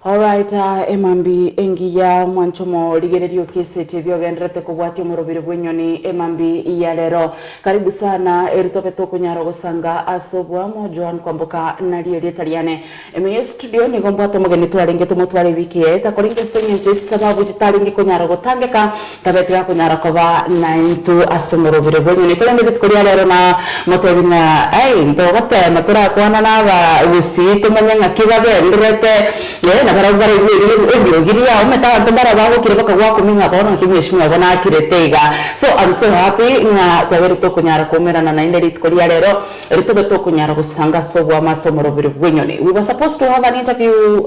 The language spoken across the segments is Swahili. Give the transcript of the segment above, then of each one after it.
All right, emambi engiya mwanchomo ligererio kesete byogenderete kubwati omurubiri bwenyoni emambi iya lero. Karibu sana eritope tokunyara gusanga asobwamo Joan kwambuka nalio lyetaliane. Eme studio ni gombwato mugeni twarenge tumutware wiki eta kolinge senye sababu titalinge kunyara gutangeka tabetira kunyara koba 9 asomurubiri bwenyoni kolende bitkoria lero na motebina ntogote matura kwana naba gusite manyanga kibagenderete na barabara ibyo giriya umeta ndabara baho kireba kwa kuminga bona kimyeshimwa bona kiretega. So I'm so happy na twabere to kunyara komerana na inde litkoria lero ritobe to kunyara gusanga sobwa masomoro biri bwenyoni. We were supposed to have an interview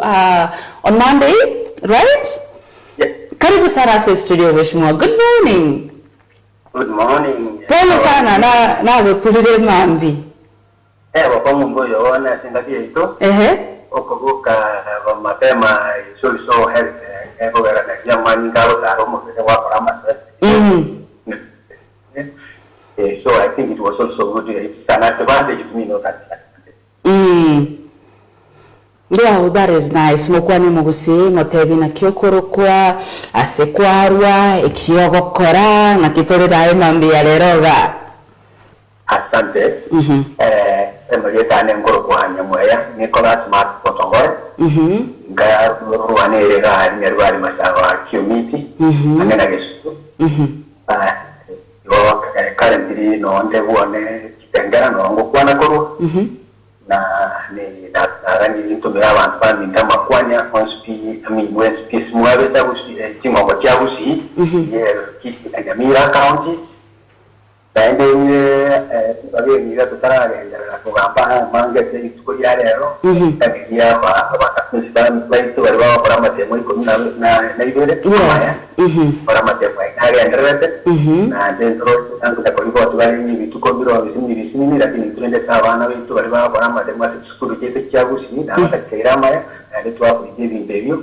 on Monday, right? Yes. Karibu sana sa studio Mheshimiwa. Good morning. Good morning. Pole sana na gutulire mambi. Wapangu mboyo ona singatia ito. Okuvuka mapema so health ekogera na jamani ngalo taro mo wa parama. So I think it was also good. It's an advantage to me, no that. Yeah, that is nice. Mokwani mugusi motebi na kyokorokwa asekwarwa ekiyogokora na kitorera emambi ya leroga. Asante. Emalieta ngoro kwa Nyamweya Nicholas Mark Botongore. Nga ruane ga nyarwari masawa community. Amena gesu. Yo currently no nde buone kitengera no ngokwana koro. Na ni rani ntumira abantu bandi ndamakwanya onspi mwespi smwabe tabusi chingo cha busi. Kiti Nyamira counties. Bagaimana kita terangkan apa mangga itu kalian tapi dia apa misalnya itu baru orang macam mau ikut na itu ya orang macam hari yang terbaik nah dan terus kita kalau buat lagi itu kau bilang di sini tapi itu yang sawana itu baru orang macam masih sekolah kita jauh sini nah kita kira maya itu apa jadi interview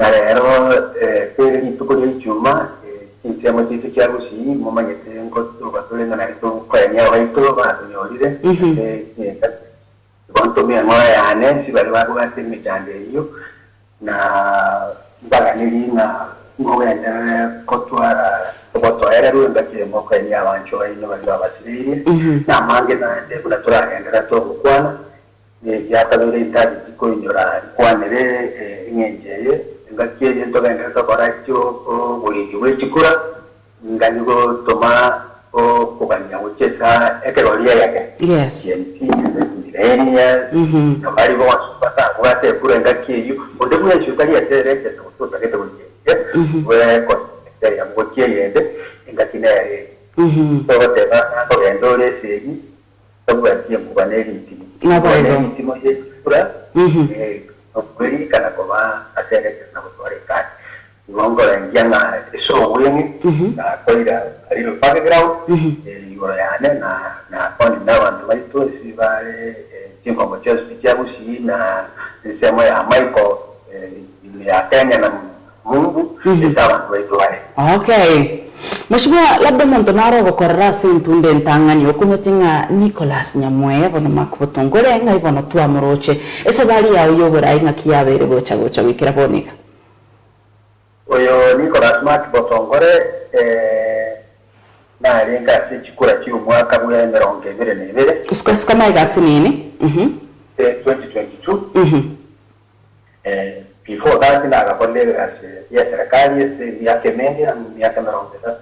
nah itu kau cuma insieme a tutti chiaro sì, momento in cui tu vas a vedere tu qua ne hai tu va tu ne vedi quanto mi annoia si va a guardare mi tande io na bagani lì na governare cotuara poco era lui perché mo qua ne avancio e non va a vedere na manche na una tora che era tutto qua e già per le intadi di cogliere qua ne niente ngakie yento ganda to baracho boliki wechikura nganiko toma kokanya uchesa ekerolia yake yes yentiya nabari bo wasupata wate kura ngakie yu onde mwe chukali yatereke to takete boliki we ko ya ngokie yende ngakine to teba to endole segi to bati mkubaneli ti mo yekura kweli kana koma asere na kutoreka ngongo yang so wingi na koira alilo background yoro yane na koni na wantu waitu sivale tingo mochos pichabusi na sema ya Michael ya Kenya na Mungu sawa waitu wale. Okay. Mheshimiwa, labda montonaro gokorera sentunde ntangani okumetinga Nicholas Nyamweya bono makubotongore ngai bono twa muroche ese bali ya uyobora inga kiyabere gocha wikira bonika oyo Nicholas Botongore na ringa chikura chiu mwaka bwa 2022 kusika maigasi nini 2022 before that na kapole ya serikali miaka mengi miaka 23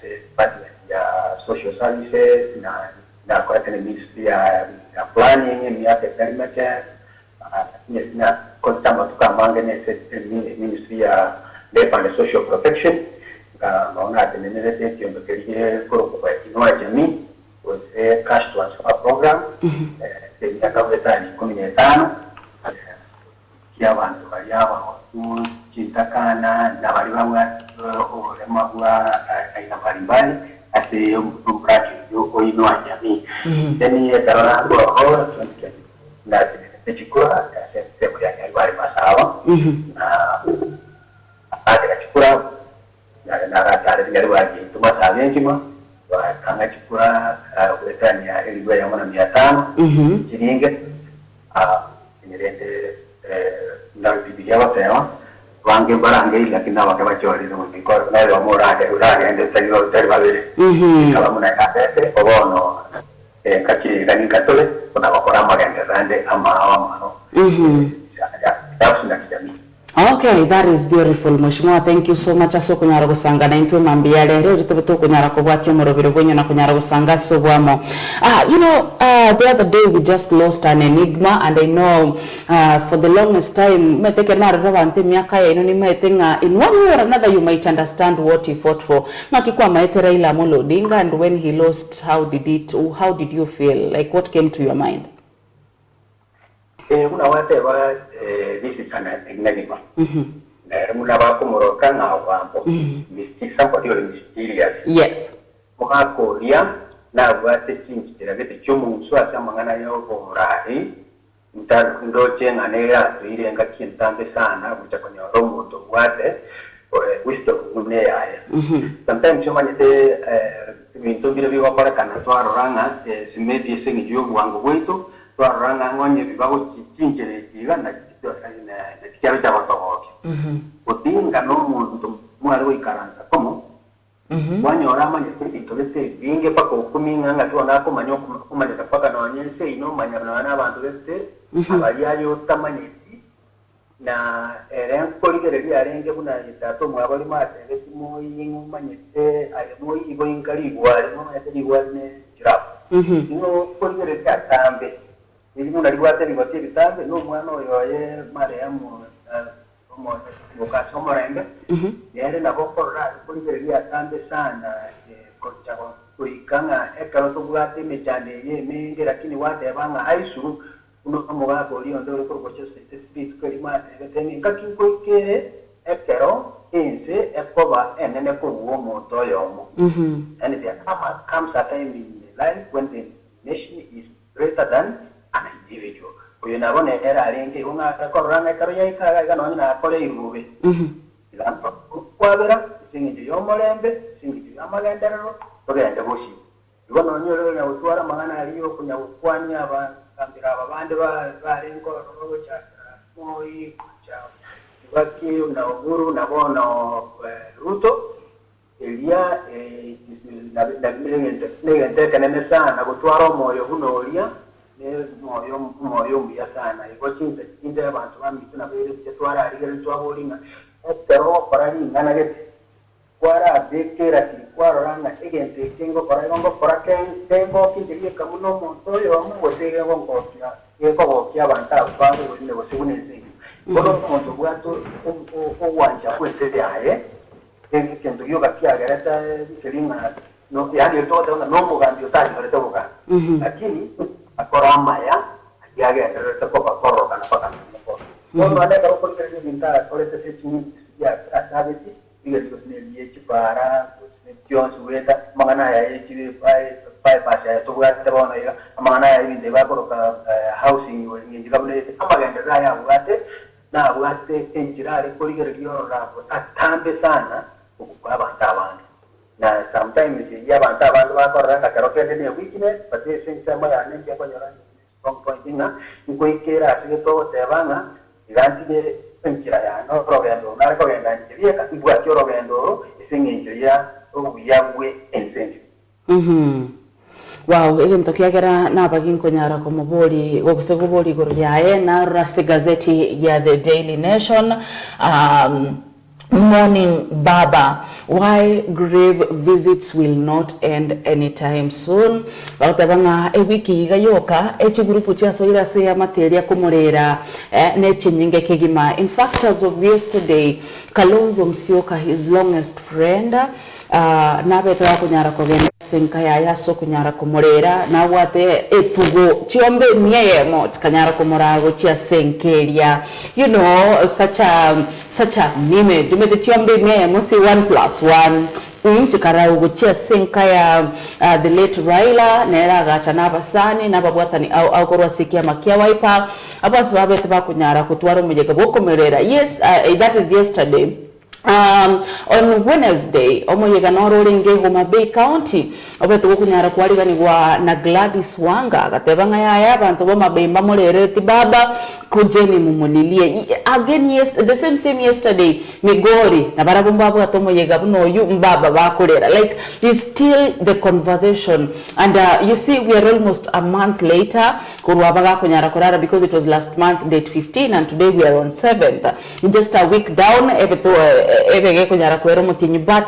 department ya social services na kwa ministry ya planning miaka perimeter na kama tukamanga ministry ya labor and social protection naona tenenele kiombe kile kwa inua jamii with a cash transfer program miaka 15 ya bantu baliaba cintakana na bali bamwe olema bwa aina mbalimbali ate umradi oinua jamii yani tarana kwa na chikura sema ya bali masawa na chikura na rata ya bali tumasawa ngima kanga chikura wetani ya elimu ya mwana 500 shilingi nirende ya batema wange barange lakini abakaba chori no biko na lo morage urage ende tayiro tervale kala muna kate obono kaki gani katole kuna bakora magende rande ama no Okay, that is beautiful. Mheshimiwa, thank you so much. Aso kunyara gusanga na intwe mambia lero ritobeto kunyara kubwatyo morobiro bwenyo na kunyara gusanga so bwamo. The other day we just lost an enigma, and I know for the longest time meteke na ravante miaka ya ino ni metenga in one way or another you might understand what he fought for. Nakikuwa maete Raila Amolo Odinga, and when he lost, how did you feel? Like, what came to your mind? Una whatever this is an enigma. Una va como kana wampo. Mystic somebody or mysterious. Yes. Moha Korea na wate chinchi la vete chumu swasa mangana yo bomrahi. Ndo chenga nera tuile nga kintambe sana kuchakonya romo to wate wisdom uneya. Sometimes chuma nite minto bila biwa para kana to aranga simeti sengi yo wangu wetu. Ranga ngonye bibago chinchele kiga na kiaro cha Botongore. Odinga no muntu mwari ikaranza komo. Wanyora manye itolese binge pako kuminga ngati ona ko manyo kumanya paka na wanyese ino manya na abantu bese abayayo tamanyeti na eren koligere bi arenge buna itato mwabali mate beti moyi manyete ayo moyi ibo inkali gwari no manyete gwari ne jirap. Ino koligere ta tambe ili muna liwate liwate bitambe no mwana oyo Mariamu mukaso morembe yale na bokora kuligeria atambe sana kocha kuikanga ekalo tubwate mechande ye mingi lakini wate banga aisu uno mugabo lio ndore ko kocha speed ko limate beteni ngakiko ikere ekero ense ekoba enene ko wo moto yomo and there comes a time in life when the nation is greater than an individual. Uyu nabone era arenge unga akoranga karoya ikaga gano na akore irube. Ilanto kwabera singi yo molembe singi amagendero togende boshi. Ibono nyoro na utwara mangana aliyo kunya kwanya abambira abande barengo rocha moi cha baki na uguru na bono ruto elia na nege sana kutwara moyo hunolia moyo mbia sana iko chinze inde abantu bamitu na bere twara arigere twabolinga etero parani ngana gete kwara bekera ki kwara ranga egente kingo para ngongo para kengo kindiye kamuno monto yo mubotege ngongo kya eko kya banta bantu wende bosebuneze bono monto bwato wanja kwete yae kento yo gakia garata kelinga no yani todo no mugambi utali para toka lakini akorama ya yage ko pakoro kana pakana ko no ane ko ko kiri binta ko le tese chini ya asabeti diga kusne liye chipara kusne tion suweta mangana ya chibi pai pasha to bwa te bono ya mangana ya binde ba ko ka housing yo ni diga bune amaganda raya bwate na bwate enjirare ko ligere yo ra ko atambe sana ko abantu na sometimes ya abantu bakoranga karo kende ne weakness but they think sama ya nje kwa nyara strong point na ingoikera asige to tebanga igantige penkira ya no rogendo na ko genda nje ka ibwa kyo rogendo isinge nje ya ubuyagwe ensense Wow, egento kiagera nabagin konyara ko muboli gogusego boli goro yae na rase gazeti ya The Daily Nation. Morning Baba, why grave visits will not end anytime soon. Batabanga ewiki gayoka echi grupu cha soira se ya materia kumorera nechi nyinge kegima. In fact, as of yesterday, Kalonzo Musyoka, his longest friend, nabetra kunyara kogenda senkaya yaso kunyara kumorera na wate etugo chiombe miye mot kanyara kumorago chia senkeria, you know, such a nime jumete chiombe miye mosi 1+1 chikara ugochia senkaya the late Raila nera gacha nabasani nababwatani au korwa sikia makia waipa abas babete ba kunyara kutwaro mujega boko merera. Yes, that is yesterday. On Wednesday, omoyega nororenge Homa Bay County, obetugo kunyara kwariganirwa na Gladys Wanga gatebanga yaya abantu bo mabemba murereti baba kujeni mumulilie again. Yes, the same yesterday Migori na barabumba bwa tomoyega buno yu mbaba bakorera, like it's still the conversation. And you see, we are almost a month later kurwabaga kunyara korara, because it was last month date 15 and today we are on 7th, just a week down. But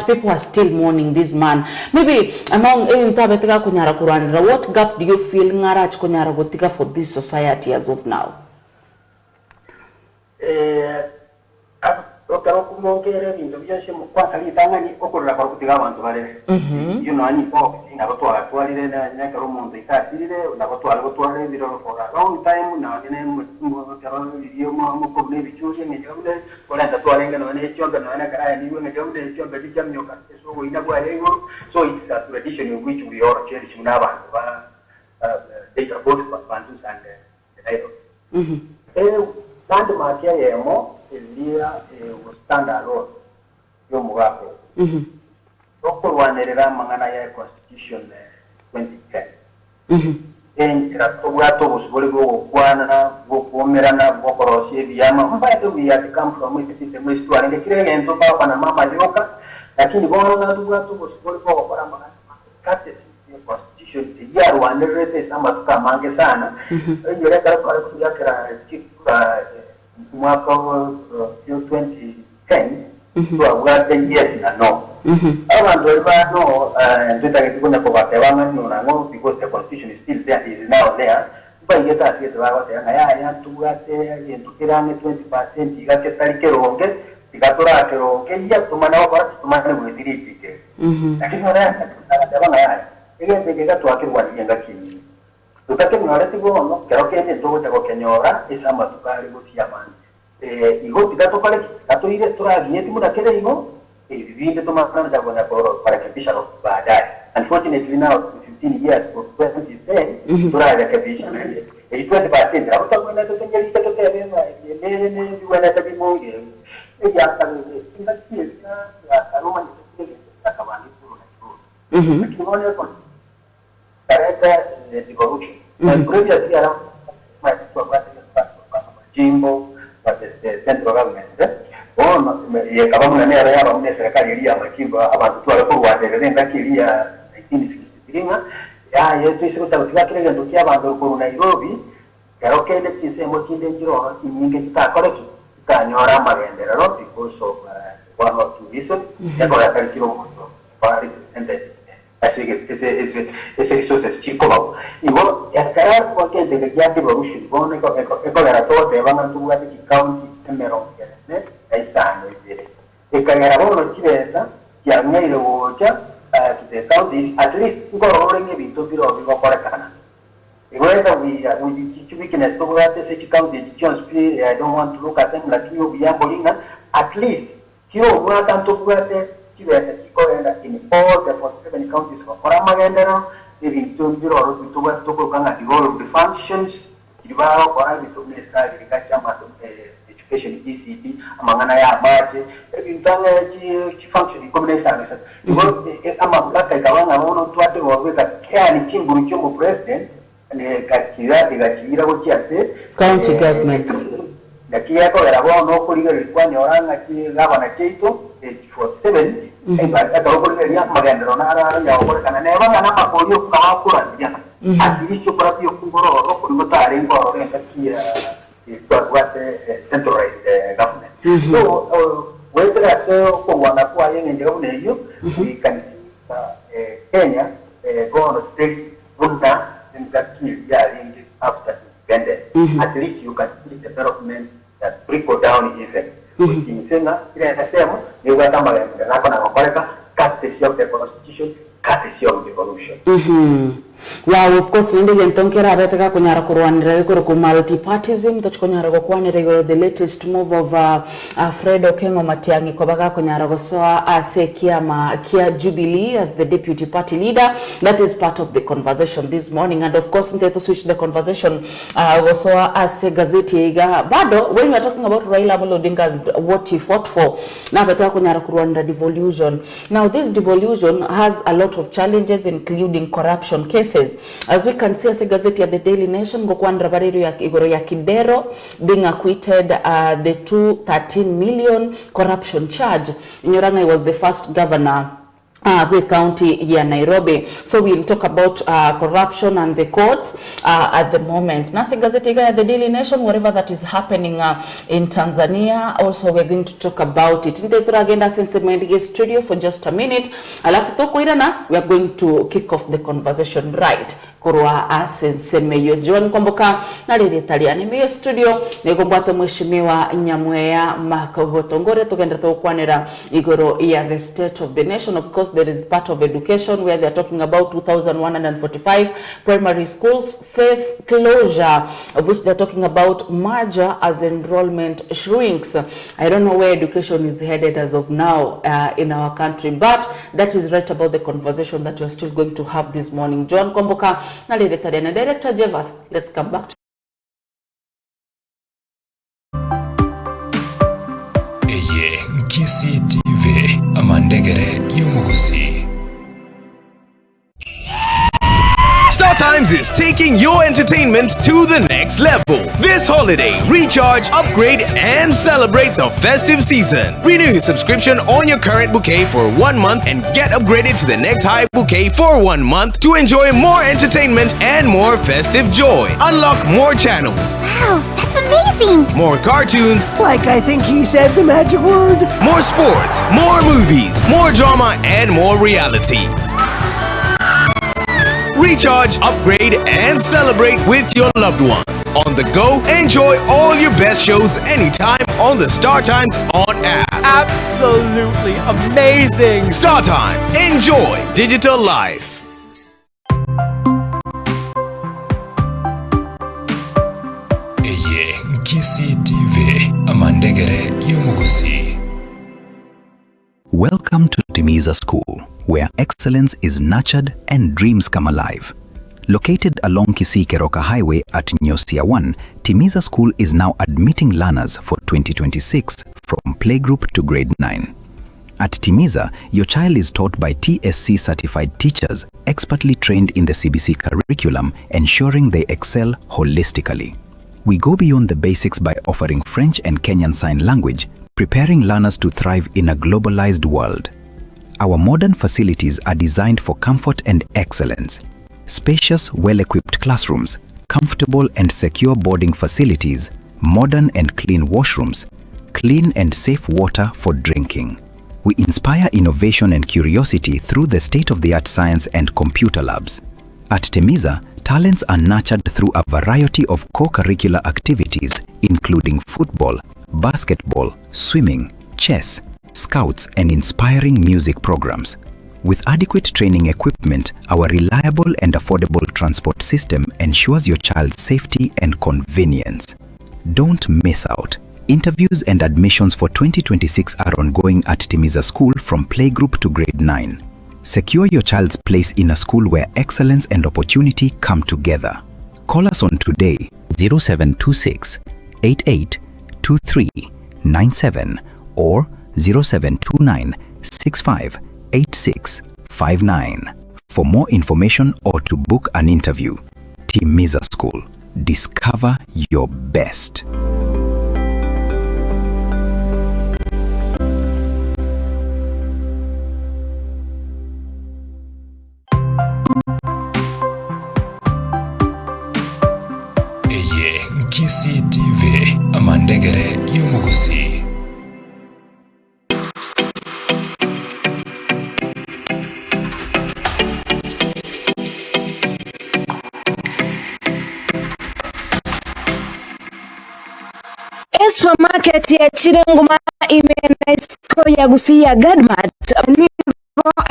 people are still mourning this man. Maybe among what gap do you feel ngarach kunyara gotika for this society as of now? You know, any box in a for a long time now. So it's a tradition in which we all cherish now. They are both Bantus and was stand alone. Local one Mangana Constitution 2010. And Rato was Boligo, Guana, Gomerana, Bokoro, Yama. By the way, I come from it is the most to and the Kiri and to Papa and Mama Yoka. Lakini Bona was Boligo, Catholic Constitution, the year one, the rest is Amaka Mangasana. You record Mwaka 2010 to a 10 years no. I want to know because the constitution is still there, is now there. But you can't get I have to get 20%, you got to take care of it, you got to write okay, you have to manage to manage with it. I think they got to work in one younger king. To take a go, Karoke, Togo Kenyora, is a Matukari with Yaman. You go to that to try Yetimuna, if you to Makana for a bishop of Badai. Unfortunately, now 15 years for 2010 to write a vision. 20%. I was talking about the thing to tell him, when at the movie, in that case, a woman is like a one. The evolution. And previously, my Jimbo, but the central government. Government area of Nesakaria, Makimba, about 12 forward, and then Kiria 1963. Yes, we should have lucky to Kiaba, Nairobi. Karoke, that is a motive in Ingeta College, Tanyora, and there are because of one or two reasons. As we get it's a resources cheap. You at Karar, what can the Yaki Evolution, one Ecorator, the Vamantu County, Cameron, I stand with it. The Cameron Chivesa, Yamay water to the county, at least go rolling a bit to be of Coracana. Whether we can escort the city county, John Speed, I don't want to look at them like you, Biambolina, at least you want to in all the 47 counties of Paramagandana, living to develop the functions, develop or education, ECT, Manganaya, March, function, combination. Among Black Gavana, with a care Kimbu president, and Kakira, county governments. The Kiako, no political requirement, Lavana Chato, 47. And at the local area, Magandana, and never an apple you come out. At least you probably or what centralized government. So, whether I say one acquiring in the we can see Kenya go on a state Bunda in that year after independence. At least you can see development that trickle down effect. In Sena, you got a cut the constitution, cut the evolution. Wow, of course, nende gentonkera abeteka kunyara kurwanira igoro ku multipartism tochikonyara gokwanira igoro the latest move of Fred Okengo Matiang'i kobaga kunyara gosoa asekiama kia Jubilee as the deputy party leader. That is part of the conversation this morning, and of course nteto switch the conversation gosoa ase gazeti iga bado when we are talking about Raila Amolo Odinga, what he fought for na beteka kunyara kurwanira devolution. Now this devolution has a lot of challenges, including corruption cases. As we can see as a gazette at the Daily Nation, Gokwandra Bariro Igoro Yakidero being acquitted the 213 million corruption charge. Nyoranga was the first governor Bwe County here Nairobi. So we'll talk about corruption and the courts at the moment. Nasi gazeti at the Daily Nation, whatever that is happening in Tanzania, also we're going to talk about it. In the agenda since the studio for just a minute. Alafu toko irana, we are going to kick off the conversation right. Kurwa asensemeyo John Komboka na lili Italiani meyo studio negombato mheshimiwa Nyamweya Botongore tugenda tukwanira igoro ya the state of the nation. Of course there is part of education where they are talking about 2145 primary schools face closure, of which they are talking about merger as enrollment shrinks. I don't know where education is headed as of now in our country, but that is right about the conversation that we are still going to have this morning. John Komboka na Director Jevas, let's come back to Eye Nkisi TV Amandegere Yumugusi. Star Times is taking your entertainment to the next level. This holiday, recharge, upgrade, and celebrate the festive season. Renew your subscription on your current bouquet for 1 month and get upgraded to the next high bouquet for 1 month to enjoy more entertainment and more festive joy. Unlock more channels. Wow, that's amazing! More cartoons. Like I think he said the magic word. More sports, more movies, more drama, and more reality. Recharge, upgrade, and celebrate with your loved ones. On the go, enjoy all your best shows anytime on the Star Times On app. Absolutely amazing! Star Times. Enjoy digital life. Eye Nkisi TV Amandegere Yumugusi. Welcome to Timiza School, where excellence is nurtured and dreams come alive. Located along Kisii-Keroka Highway at Nyosia 1, Timiza School is now admitting learners for 2026 from playgroup to grade 9. At Timiza, your child is taught by TSC certified teachers expertly trained in the CBC curriculum, ensuring they excel holistically. We go beyond the basics by offering French and Kenyan Sign Language, preparing learners to thrive in a globalized world. Our modern facilities are designed for comfort and excellence. Spacious, well-equipped classrooms, comfortable and secure boarding facilities, modern and clean washrooms, clean and safe water for drinking. We inspire innovation and curiosity through the state-of-the-art science and computer labs. At Timiza, talents are nurtured through a variety of co-curricular activities, including football, basketball, swimming, chess, scouts, and inspiring music programs. With adequate training equipment, our reliable and affordable transport system ensures your child's safety and convenience. Don't miss out. Interviews and admissions for 2026 are ongoing at Timiza School from playgroup to grade 9. Secure your child's place in a school where excellence and opportunity come together. Call us on today 0726 88 2397 or 0729 65 8659 for more information or to book an interview. Timiza School. Discover your best. Eye Nkisi TV Amandegere Yumugusi. Supermarket ya Chirenguma imenaisiko ya Gusia Gadmat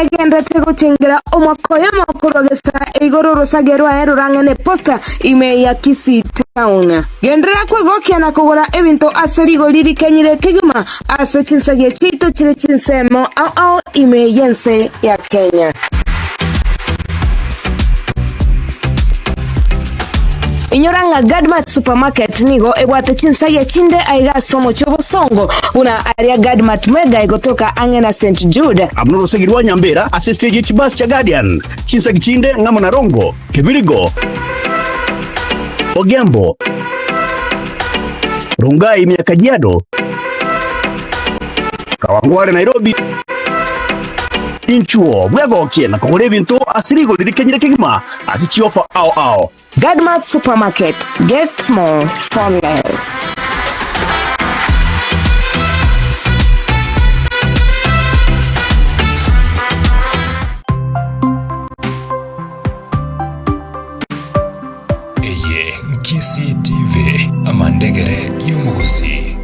egendete guchingira omwakoya makurogesa igoro rusagerwa rurangene posta ime ya Kisii Town gendera kwegokia na kugura ebintu aserigo liri kenyire kigima ase chinsagie chito chire chinsemo au ime yense ya Kenya. Inyoranga Gadmat Supermarket nigo ebwate chinsagia chinde aiga somo chobosongo una area Gadmat Mega igotoka angena St. Jude abnoro segirwa Nyambera asestage chibas cha Guardian chinsagi chinde ngamo na Rongo Kibirigo Ogembo Rongai Kajiado Kawangware Nairobi Inchuo bwagokie na kugura ebintu asirigo lirikenyire kigima asichiofa ao Gadmat Supermarket, get more for less. Eye Kisii TV amandegere y'umuguzi.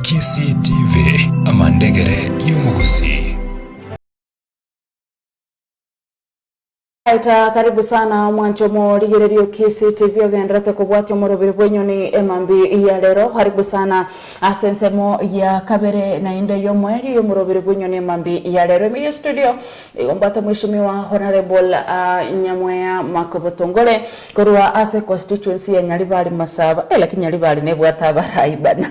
Kisii TV amandegere y'umuguzi. Aita karibu sana mwanchomo ligererio Kisii TV ogenderete kubwatio morobere bwenyu ni emambi ya lero. Karibu sana asensemo ya kabere na inde yo mweri yo morobere bwenyu ni emambi ya lero. Emilia studio igombata mheshimiwa honorable Nyamweya Botongore korwa ase constituency ya Nyaribari Masaba lakini Nyaribari nebwata baraibana.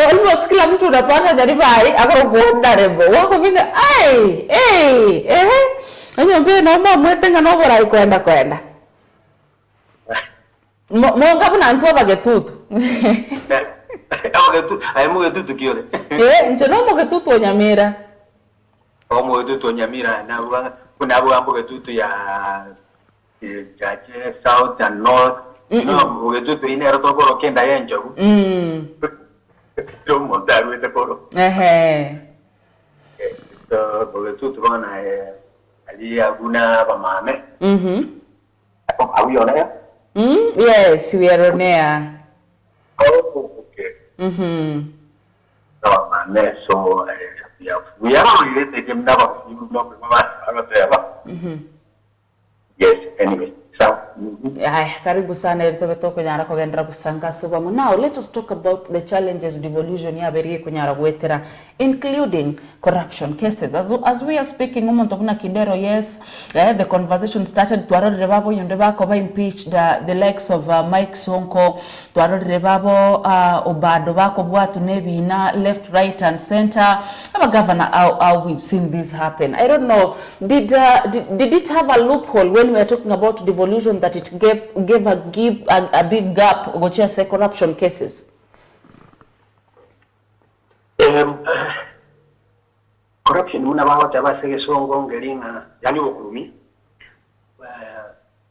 Almost kila mtu unapata Nyaribari akarugonda rebo wako vinga Nyambe na mama mwetenga no bora kwenda. Monga buna ntwa bagetutu. Amugetutu kiore. Nje no mugetutu Nyamira. Mugetutu Nyamira na kuna abo getutu ya Jaje South and North. No mugetutu ine roto koro kenda yenjo. Sto montaru ete koro. So mugetutu bana ali aguna bamame. Are we on air? Yes, we are on air. Oh, okay. No, man, so we are related to them. Yes, anyway. So, karibu sana eritobeto kunyara kugendera kusanga suba. Now let us talk about the challenges devolution ya beri kunyara gwetera, including corruption cases. As we are speaking, umuntu kuna Kidero, yes, the conversation started to arod rebabo yondebako ba impeached the likes of Mike Sonko, to arod rebabo obado bako bwatu nebina left, right and center. Our governor, how we've seen this happen. I don't know, did it have a loophole when we are talking about devolution that it gave a big gap gochia say corruption cases? Corruption una bawa tabasege songo ngelinga yani okumi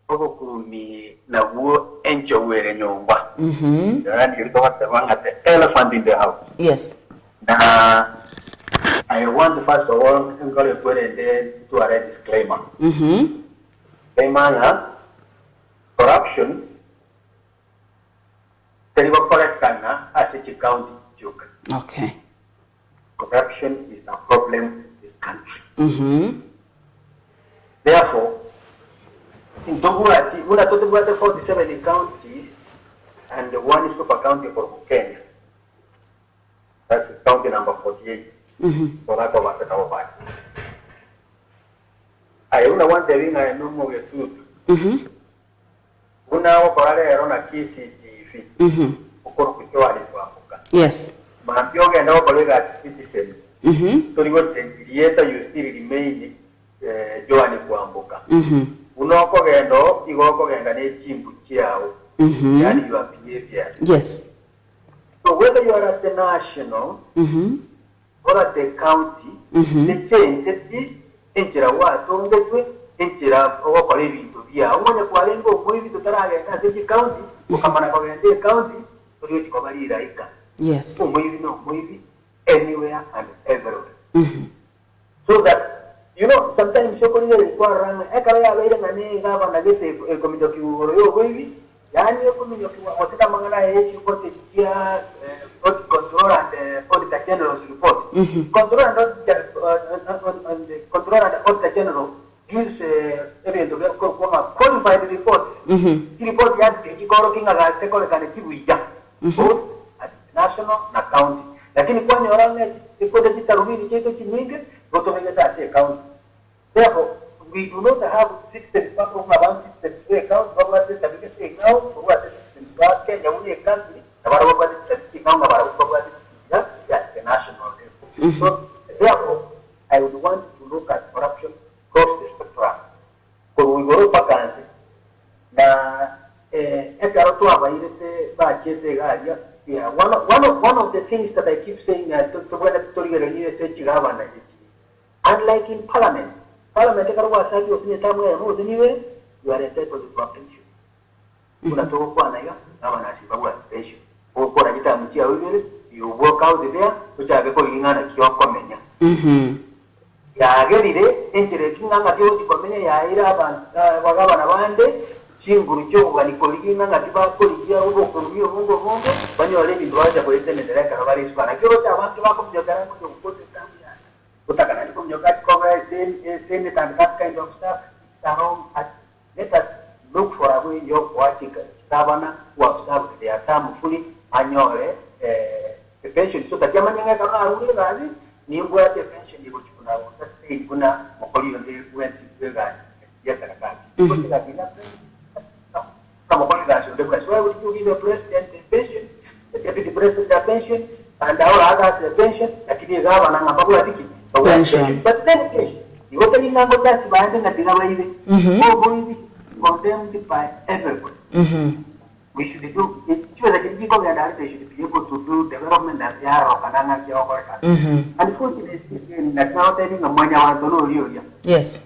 Ogo kumi na wo encho were nyomba. Yani you talk about the elephant in the house. Yes. Now, I want to first of all put it there to a disclaimer. Disclaimer, corruption. Terrible correct kana as a county joke. Okay. Corruption is a problem in this country. Therefore, in Toguati, we are talking about the 47 counties and the one super county for Kenya. That's county number 48. For that of us at our back. I don't want to ring I know more truth. Una operare era una KCTV. Ukoro kutoa ni kwa. Yes. Mampioga na operare citizen. So you want to create you still remain Joani kuambuka. Unoko gendo igoko genda ne chimbu chiao. Yani your behavior. Yes. So whether you are at the national or at the county, the change is inchira watu ndetwe inchira okole ibintu bya umone kwalengo omwibi tutaraga kasi county ukamana kwa gende county tuli chikobalira ika. Yes. Omwibi no omwibi anywhere and everywhere. So that you know, sometimes you can get for run. Ekara ya baile ngane ngaba na gete komito kiuro yo hivi. Yani yo komito kiuro wasika mangana yechi kote kia control and auditor general's report. Control and control and auditor general gives event to qualified reports. Report ya tikoro kinga ga tekole kane kibuija. Both at national na county. Lakini kwani oranga ikote kitarubini cheto kinyingi gotomegeta ate county. Therefore, we do not have systems about systems to account for what is the now for what is the Kenya only a country about what is the about what is the national level. So therefore, I would want to look at corruption across the spectrum. So we go back and one of the things that I keep saying unlike in Parliament, Parliament you are entitled to a pension. Unatoka kwa nayo kama nashibagwa pension. Uko na kita mtia wewe, you work out there, utabe ko ingana kiwa komenya. Ya gerire enjere kinganga byo komenya ya ira bagabana bande chinguru cyo banikoli inganga tiba koligia ugo kurumio mungo banyo lebi ndwaje ko itene dereka bari swana kyo ta abantu bakomjogara ko kote tambia utakana komjogara ko same that kind of stuff let us look for a way of watching Savannah who observe their term fully annually the pension so that yamanyanga kama arudi gazi ni ngwa the pension iko chukuna sasa kuna mokoli ndio wenti wega yesa kati kwa kila kama kwa gazi ndio kwa why would you give the president the pension the deputy president the pension and all others the pension lakini gawa na ngapabula tiki pension but then pension you open in nango tasi baada na tiga hivi oh condemned by everybody. We should do it. They should be able to do development as they are. Unfortunately, that's now telling a money. Yes.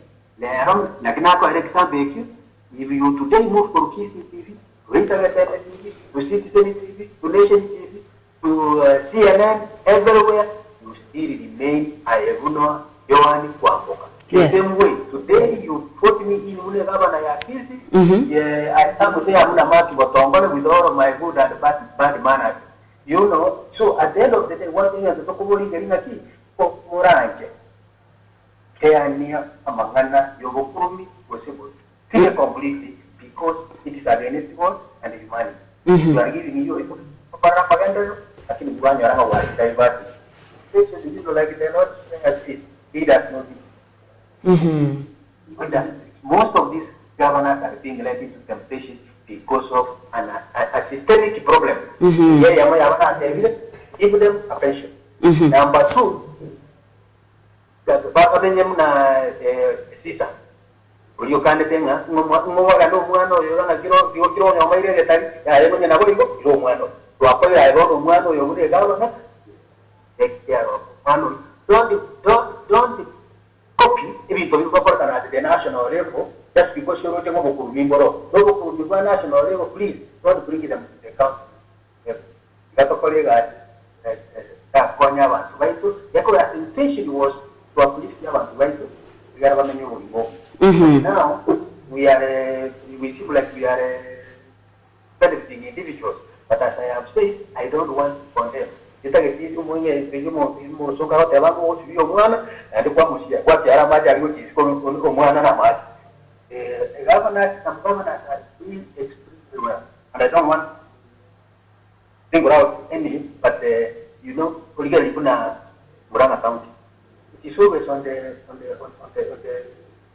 If you today move from KCTV to Internet TV, to Citizen TV, to Nation TV, to CNN, everywhere, you still remain Ayeguno Yohani Kwamboka. The same way, today you put me in Unegabana Yakisi, I come to say I'm not much Botongore with all of my good and bad manners. You know, so at the end of the day, one thing is the Tokobori getting a key for Orange. Keania, Amangana, Yogokumi, possible. Clear completely because it is against God and humanity. You are giving you a propaganda, I think one year ago, I diverted. People like they're not saying as it. He does not. Most of these governors are being led into temptation because of a systemic problem. Give them a pension. Number two, you can't think, don't copy if you at the national level just because you're Mimboro. Logo for the national level, please don't bring them to the council. That colleague Konya abantu baitu yakola intention was to uplift abantu baitu bigara bamenye ulimu. Now we seem like we are benefiting individuals, but as I have said, I don't want to condemn. Kitagetizo mwenye mu soka wote abantu wote bio mwana and kwa mushia kwa tiara maji alikuwa mwana na maji. Some governors are doing extremely well, and I don't want to single out any, but politically kuna Murang'a County. It is always on the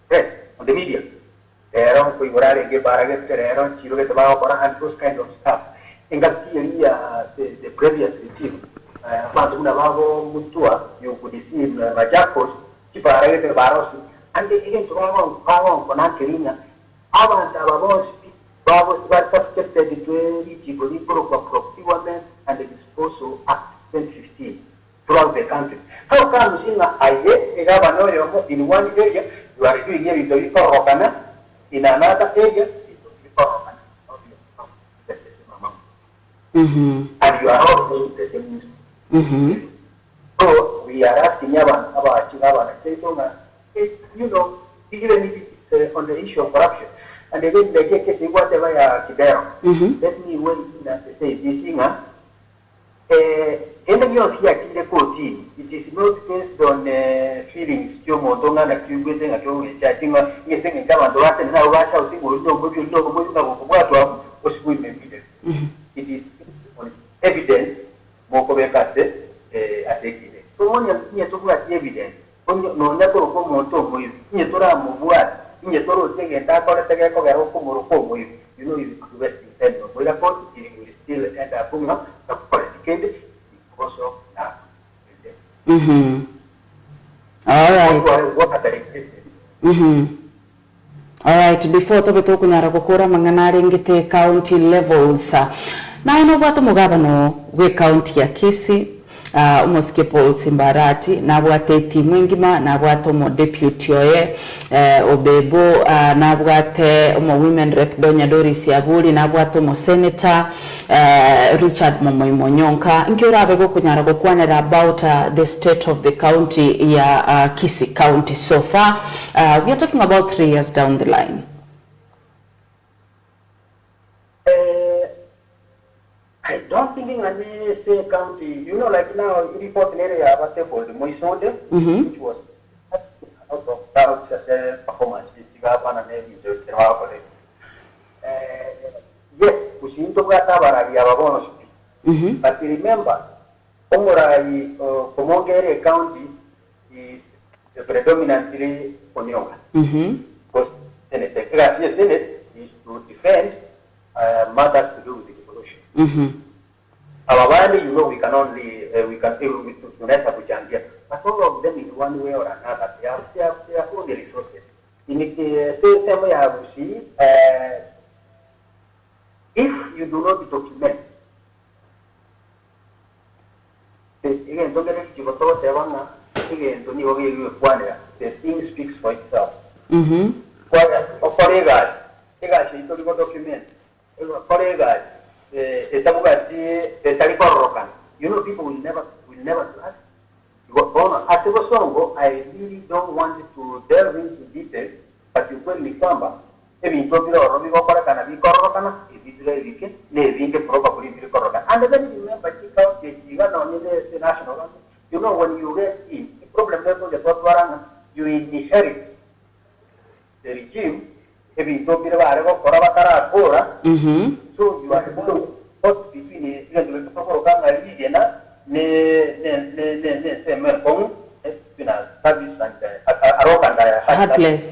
press, on the media. There are Kuigurare, Gebaraget, Terror, Chirogetaba, and those kind of stuff. In that area, the previous regime, Mazunavago Mutua, you could see Majakos, Chiparaget, Baros, and they again to Pawang, Konakirina, Avant Avavos, Babos, were subjected to a procurement and the disposal act 2015 throughout the country. How come you see a governor in one area, you are doing here in the Rokana, in another area, and you are all doing the same. So we are asking Yavan about Chinavan, even if it's on the issue of corruption. And again, they take whatever you are. Let me wait to say this thing. In the years here, it is not based on feelings. You don't have to go to a chatting or you think in Kavan to us and how I shall see what we may be. It is evidence, Mokovekate, I take it. So when you're talking about evidence, when you know, never come on top with you, in your total thing and that or take a cover with you know, you could rest in ten of the point, you will still end up politicated because of that. All right. All right, before to beto kunyara kokora manganari ngite county levels. Na ino bwato mugabano we county ya Kisii. Umuske Paul Simbarati nabwate timu ngima nabwate mo deputy oye obebo nabwate mo women rep Donya Doris Yabuli nabwate mo senator Richard Momoimonyonka nkira abego kunyara gokwanira about the state of the county ya Kisii county so far. We are talking about 3 years down the line. I don't think in any say county, like now, report an area about the Moisonde, which was out of doubt as a performance, yes, we seem to get a bonus. But remember, Botongore County is predominantly Onyoga. Because the Senate is to defend matters to do with our value, we can only we can deal with to but all of them in one way or another, they have all the resources. In the same way, I will see if you do not document. Again, don't get it. You go to Savannah. Again, don't you go the thing speaks for itself. For a guy, you document. For a guy. People will never trust. I really don't want to delve into details, but you will become and then remember, the national. When you get in, the problem is you inherit the regime. If you don't so you are able to put between the hard place.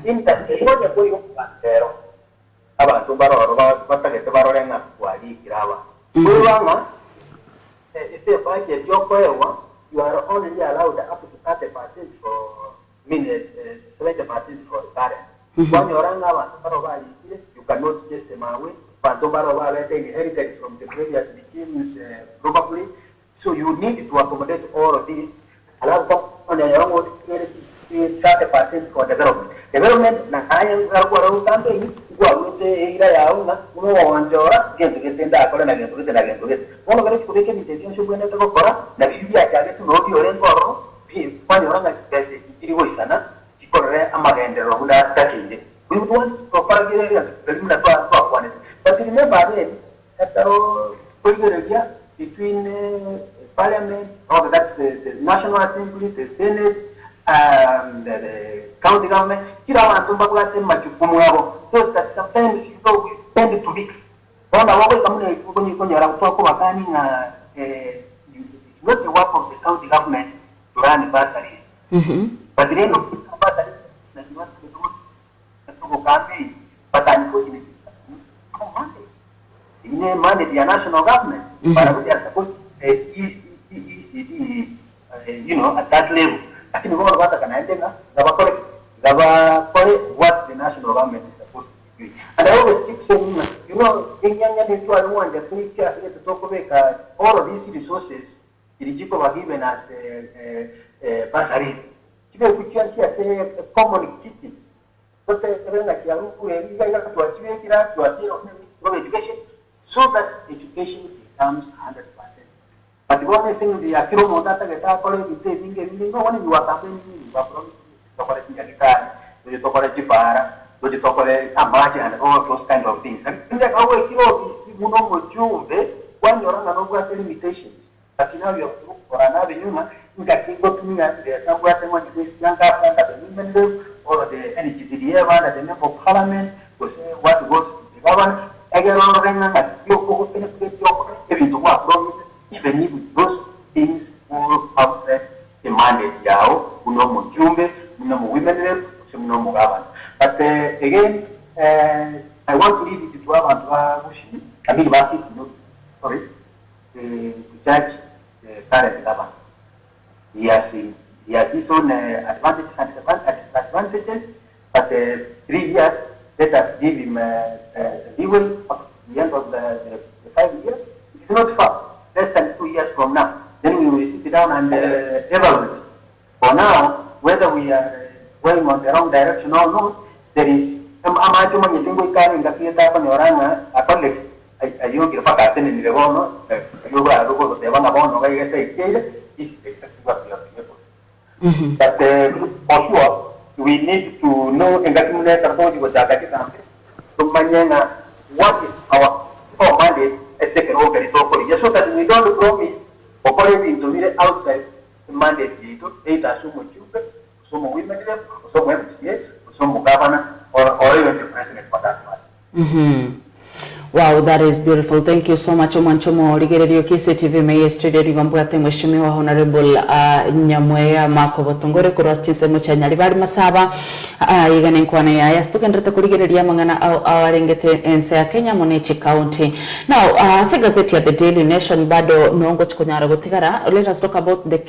In that, you are only allowed up to 30% for 70% for the parent. When you are you cannot just away. Inherited from the previous regimes, probably. So you need to accommodate all of these. Allow on your own 30% for development. Development na haya ngaro campaign kwa wote ila yaunga uno wanjora gento getenda akora na gento getenda gento get. Ono gari kubeke intention shubwene to kora na bibi ya chage tu no diore ngoro bi kwani oranga kese kiriwo isana kikorere amagendero guda takinde. We would want to propagate the one. But remember then that between Parliament, or that's the National Assembly, the Senate, the county government, so that sometimes we tend to mix. Not the work of the county government to run bursaries. But the end of the bursaries, but unfortunately, no mandate the national government, but we are supposed to at that level. I think what the national government is supposed to do. And I always keep saying, in Kenya, to talk about all of these resources, eligible are given as bursaries. You know, we can see as a common kitchen. But education, so that education becomes 100%. But the only thing the Akiro data get out of the thing, no one you are happening, you are from the Jipara, to the Amaji, and all those kind of things. And that always, you know, when you're on another limitations. But now you have to look for another human, you can go to me and there's somewhere someone is young at the women or the NGDA, at the member of parliament, to say what goes to the government. Again, even if those things fall outside the mandate, women, but again, I want to leave it to to judge the current government. He has his own advantages and disadvantages, but 3 years, let us give him leeway up to the end of the 5 years. It's not far, less than 2 years from now. Then we will sit down and evaluate. For now, whether we are going on the wrong direction or not, there is some amount of thing we can in the theater on your a colleague. I don't give a fuck in the one, you are the one about I guess is exactly what we are able. But for sure, we need to know in that minute about what is our mandate as taken over just so that we don't promise operating to the outside the mandate either some women, some MCA, some governor, or even the president for that matter. Wow, that is beautiful. Thank you so much, Omanchomo. Rigeredio KCTV Meye Studio Rigombuate Mheshimiwa Honorable Nyamweya Marco Botongore kurotise muchanya bari masaba igane nkwane ya stukendrata kurigeredia mangana awarengete ense ya Kenya Monechi County. Now, se gazeti ya The Daily Nation bado nongo chikunyara gotigara. Let us talk about the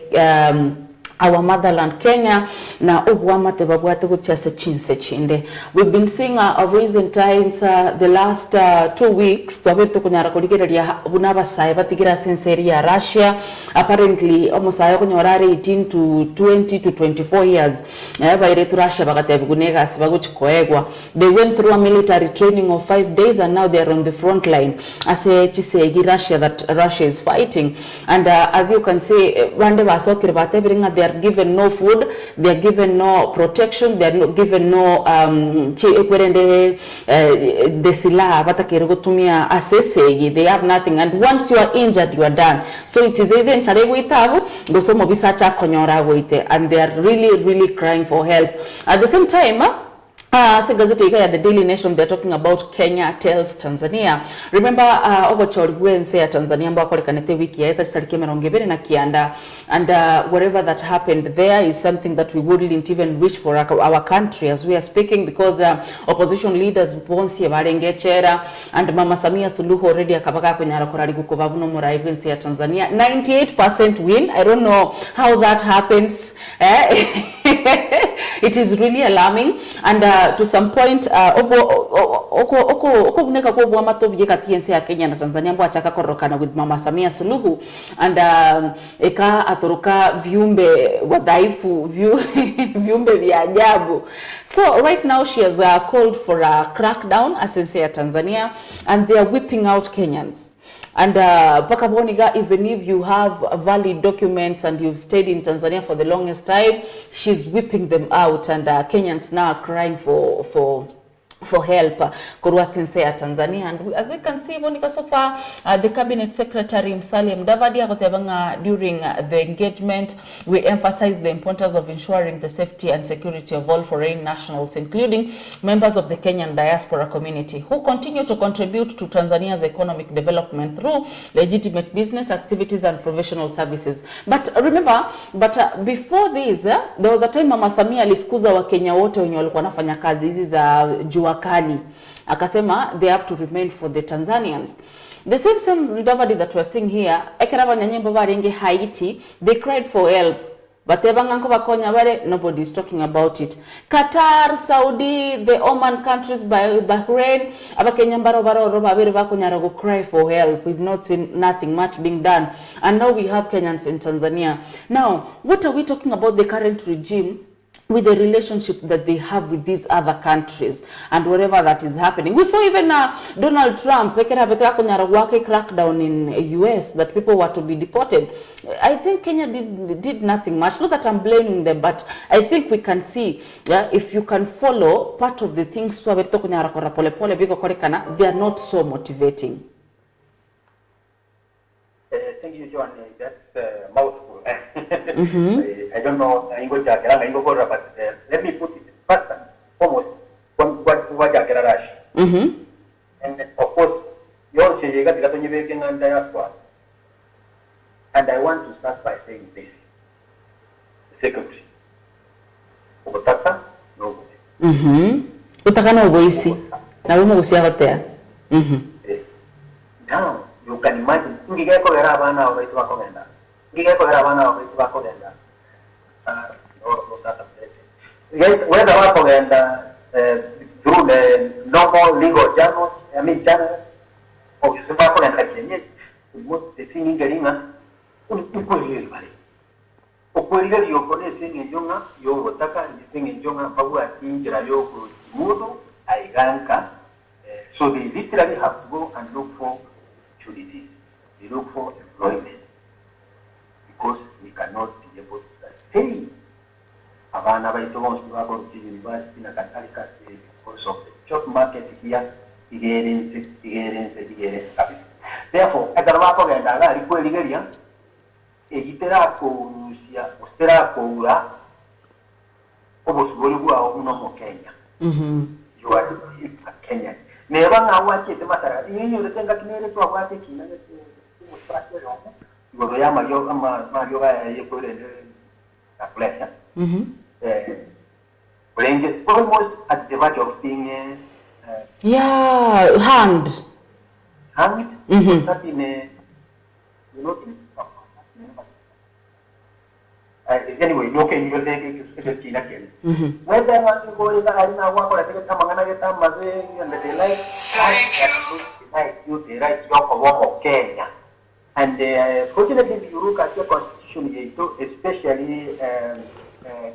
our motherland Kenya na ubuamate babwate gutyase chinse chinde. We've been seeing of recent times the last 2 weeks twabeto kunyara kurigereria bunaba sai batigira senseri ya Russia apparently almost ayo kunyorare 18 to 20 to 24 years bayire to Russia bagatebugunega sibaguchikoegwa. They went through a military training of 5 days and now they are on the front line as a chisegi Russia that Russia is fighting. And as you can see rande basokire batebringa they are given no food, they are given no protection, they are not given no they have nothing, and once you are injured you are done. So it is even and they are really crying for help. At the same time the Daily Nation, they're talking about Kenya tells Tanzania. Remember, Tanzania and whatever that happened there is something that we wouldn't even wish for our country as we are speaking, because opposition leaders and Mama Samia Suluhu already Tanzania 98% win. I don't know how that happens. It is really alarming, and to some point okuneka kwa bwa matobye katiense ya Kenya na Tanzania mbwa chaka korokana with Mama Samia Suluhu, and eka atoroka viumbe wadhaifu viumbe vya ajabu. So right now she has called for a crackdown asense ya Tanzania, and they are whipping out Kenyans. And Pakaboniga, even if you have valid documents and you've stayed in Tanzania for the longest time, she's whipping them out, and Kenyans now are crying for help. Tanzania. And as you can see, Monica, so far, the Cabinet Secretary Musalia Mudavadi during the engagement, we emphasized the importance of ensuring the safety and security of all foreign nationals, including members of the Kenyan diaspora community, who continue to contribute to Tanzania's economic development through legitimate business activities and professional services. But remember, before this, there was a time Mama Samia alifukuza wa Kenya wote wenye walikuwa wanafanya kazi hizi za juakani. Akasema they have to remain for the Tanzanians. The same Mudavadi that we're seeing here, ekeraba nyanyembo barenge Haiti, they cried for help. But nobody is talking about it. Qatar, Saudi, the Oman countries, Bahrain, go cry for help. We've not seen nothing much being done. And now we have Kenyans in Tanzania. Now, what are we talking about the current regime with the relationship that they have with these other countries and whatever that is happening? We saw even Donald Trump crackdown in US that people were to be deported. I think Kenya did nothing much. Not that I'm blaming them, but I think we can see, if you can follow part of the things they are not so motivating. Thank you, John. That's mouthful. I don't know, but let me put it first and foremost, what Rush. And of course, you also say diaspora. And I want to start by saying this. Secretary. Ubutaka, nobody. Utakana uboisi. Na wimo usia hotea. Now, you can imagine, whether through the normal legal channels, channels, or the thing in Garina, so they literally have to go and look for utilities. They look for employment because we cannot be able to stay. Abana baitons to go to university na Catholic because of the job market here. Therefore, at the back of the Nigeria, Egitera ko Rusia, Ostera ko Ura, almost Bolivua no Kenya. You are a Kenyan. Never now watch it the matter. You think that nearly to a party, you go to Yamayoga, you put in a pleasure. Almost at the verge of being hanged. Hanged? Not in a, anyway, no can you take it to China? Whether I want to go to the Arena walk or I take a Tamangana and the daylight, you the right job of Kenya. And fortunately, if you look at your constitution, especially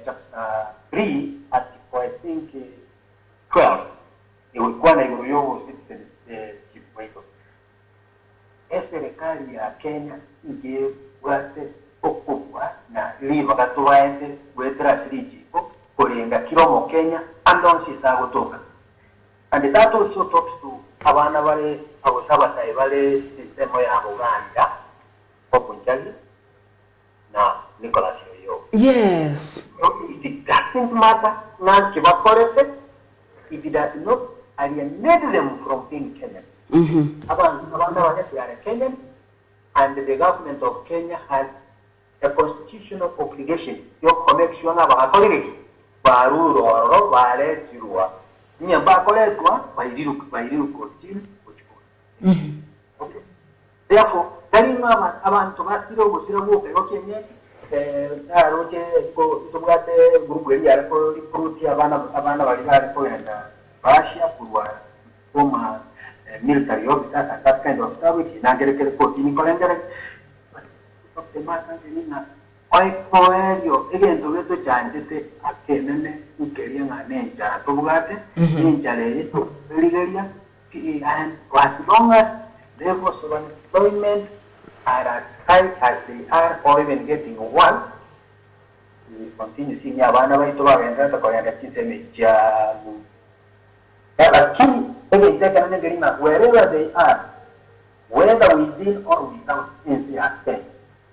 chapter 3, Article I think 12, it will require your citizenship. Serikali ya Kenya ndio wate okubwa na liva katuwaende wetera sirijipo kulenga kiromo Kenya andonsi sagotoka. And that also talks to abana bale abosabasai bale system ya Uganda okunjali na Nicholas Yoyo. Yes. It doesn't matter now if it does not alienate them from being Kenyan. They are Kenyan, and the government of Kenya has a constitutional obligation. Your connection of a colleague, Baruro or Vale, Tirua. Nyambakoletwa, by you continue, okay. Therefore, telling Mama, Avan Tomatiro was in a walk, okay, Roche tubwate grupu yari ko recruit abana bari ko yenda Russia kuma military officers and that kind of stuff which nangere ke ko tini kolengere the mata nina oi poelio again to chanjete akenene ukeria ngane ja tubwate ninja le to ligeria and as long as there was employment are as high as they are or even getting one, we continue seeing abana ba ito ba ganda ta ko yanda chinse meja lakini again wherever they are, whether within or without NCR,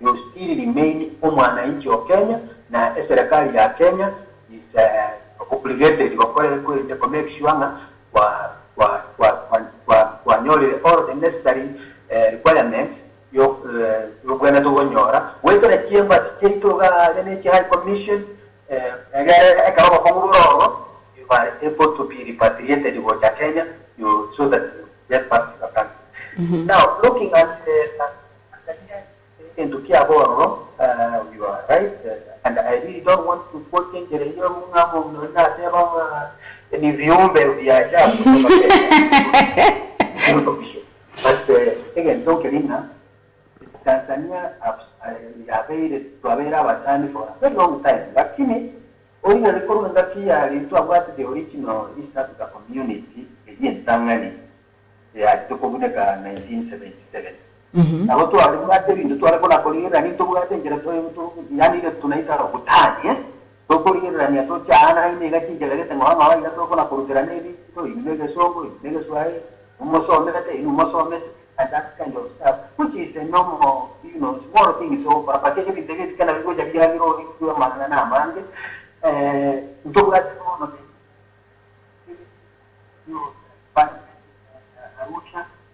you still remain mwananchi wa Kenya na serikali ya Kenya is obligated to make sure wa nyole all the necessary requirements yo gwena to nyora wetera chiemba chito ga ne high commission ekaro ko nguro you are able to be repatriated to Kenya so that you get back to the country. Now looking at into Kiaboro, you are right, and I really don't want to put in the any viewable via but again, don't get in now. Tanzania have been for a very long time. Lakini, only the recording that here is about the original East Africa community in Tangani. They are to Komuneka 1977. Now, to our to our colleague, I need to go and get to Tunaita of Butani. To Korean to China, negative and one hour, to Korean, to Negasway, Mosomet, and that kind of stuff, which is a normal, small thing. So, but I think it's kind of good that you have to a man, do that.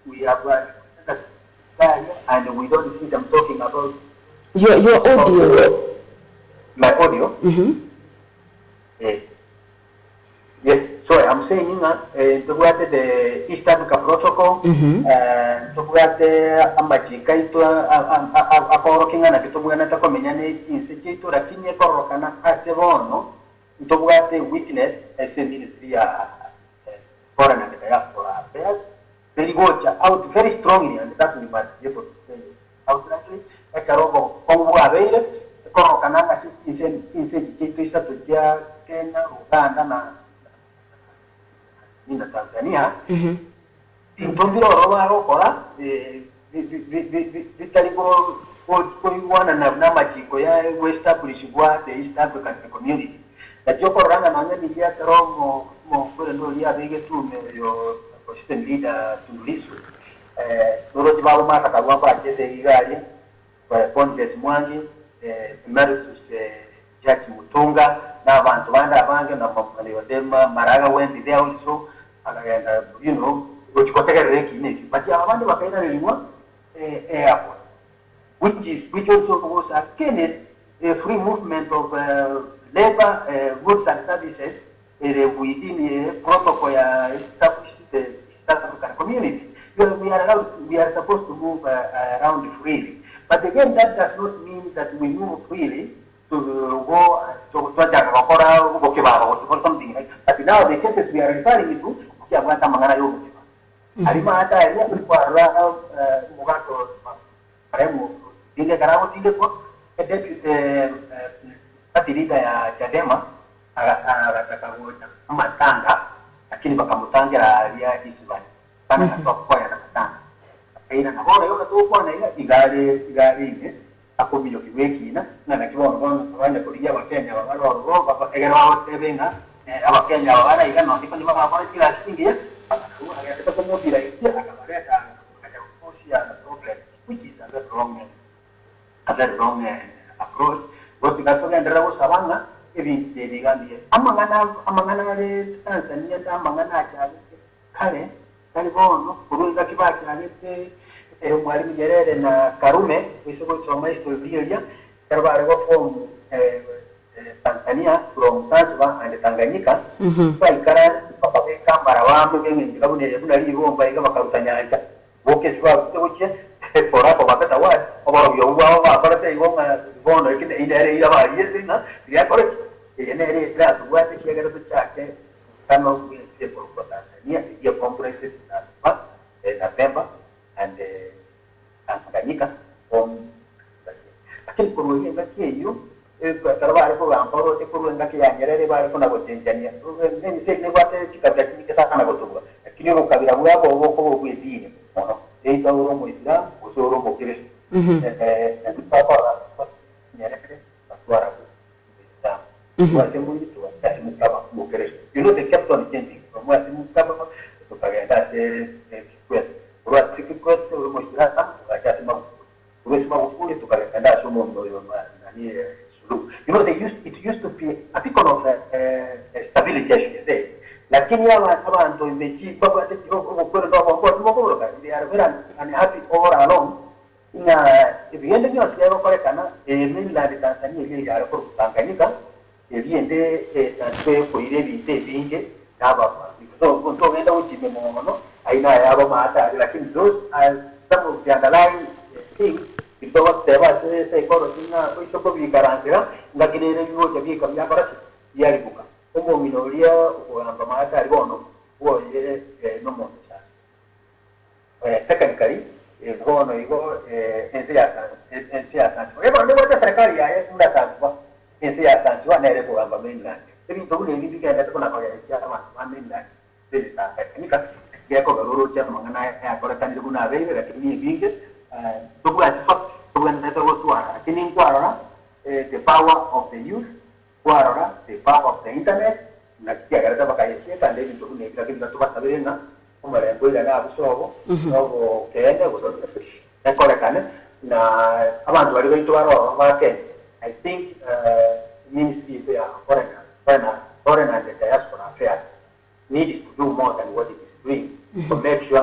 We have and we don't see them talking about your audio. My audio? Yes, sorry, I'm saying the East Africa Protocol, amachika itu aporokinga na kitubwana ta komenyane institute lakini korokana asebono ntubwate witness as a ministry foreign and diaspora affairs very good out very strongly and that we must be able to say outrightly ekarobo kongo abele korokana na institute institute ya Kenya Uganda na in Tanzania, Intondiro Roba, Vitaligo, one and Namachiko, West Africa, the East African community. That Yokorana and Yat Romo, Moria, they get to your assistant leader to listen. Rojaba Matawaba, Jesse Pontes Mwangi, Emeritus Judge Mutunga, now Vanda Vanga, Napoleon, Maraga went there also. Which got a recognition, but Yamani Wapena airport, which also was against a free movement of labor, goods and services within a protocol established the East African community. We are supposed to move around freely. But again, that does not mean that we move freely to go to Jakarta or something like that. But now the cases we are referring to, Kiabata Mangana Yoga. Arima area kwa mugato maremu ile karamo tile kwa deputy atirida ya Chadema anataka kuota matanga lakini bakamutangira alia isubani sana kwa ya matanga aina na bora yoga tu kwa na ile igari ile akomilo kiweki na kiwa ngona kulia wa Kenya wa baba egera wa tebenga abakenya bana igano ndiko ni baba kwa kila kingi akataka kumudira ile akabaleta akajakushia na problem which is a very wrong approach what ikasonga ndera usabanga ebi digandi amangana le Tanzania amangana acha kale bono kurunga kibaki alete mwalimu Nyerere na Karume wisogo choma historia karabare go form Tanzania from Zanzibar and Tanganyika ikara papaka marawambe bengi kabune kuna libomba ikaba karutanyanja boke shwa kuche fora kwa bakata wa About your wow, but I want to get in the area of years, the accurate, the area class, where the sugar of the check, some of the people, but your comprehensive November and Tanganyika from I think we will hear you. Trabalho por lá, por outro por onde que é, ele vai com a gotinha, nem sei nem vai ter que cabra que está na gotua. Aqui não cabe a boa ou o vizinho, não. Então o rumo está, o seu rumo que para agora está. Vai ser muito, vai ser muito caro, o que é. You know the kept on changing. Como é muito caro, tu paga da coisa. Por outro que coisa o rumo está, vai ser mais. Por isso mais puro tu paga da seu mundo, you know, it used to be a beacon of stability, I should say. Lakini abantu imechi baba ati okoro ndo they are very unhappy all along. Eviende ni wasikia pale kana mainland Tanzania ile ya kwa Tanganyika eviende transfer kwa ile vite vinge na baba. So ndo enda uchime mono aina ya baba hata lakini those are some of the underlying things. Because there was a psychology, we took a garantia, like in a good vehicle, Yaribuka, Omo Minoria, or Ambamata, Bono, or no more. Technically, if one or you go in Seattle, whatever there was a secretary, I have that in Seattle, one area for Amba mainland. If you don't even get that one mainland, this is a technical, Yakobo, German, and I have got a kind of Guna, like me being it. The power of the youth, the power of the internet, I think Ministry foreign and the diaspora affairs needs to do more than what it is doing to make sure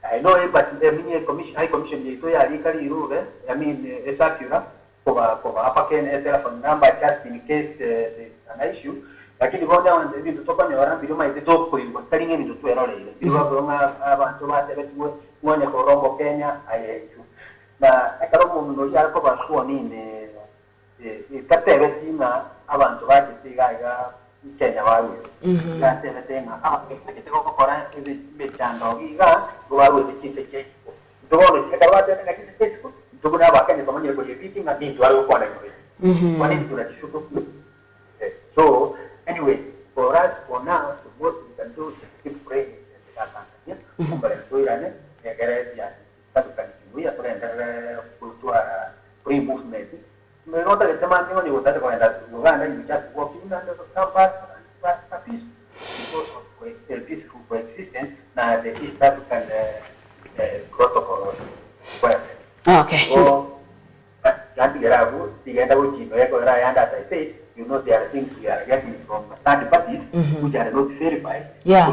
I know, but the commission, high commission, I mean, it's accurate for a telephone number just in case there's an issue. Like if you go down and you talk on your arm, you might talk for you, but telling him to 2 hours. You have one for Kenya, I hate you. Now, I can't remember Jacob sworn in the Catevetina, avant to write the guy. Kenya wao ya sema tena kitoko kora hivi mechando giga wao tikite ndio kitawaje na kitite ndio na wakati kama ni kwa vipi na ndio wao kwa nini kwa nini tunachukua so anyway for us for now what we can do is keep praying Tanzania kwa irane ya gereza tatukan ya kuendelea kutoa free movement. Me nota que tema ni votar con la Uganda y just walking on the campus and peaceful coexistence na the East African protocol. Okay. So, jadi gerabu tiga tahun cino ya kalau yang anda say, you know there are things we are getting from third parties which are not verified. Yeah.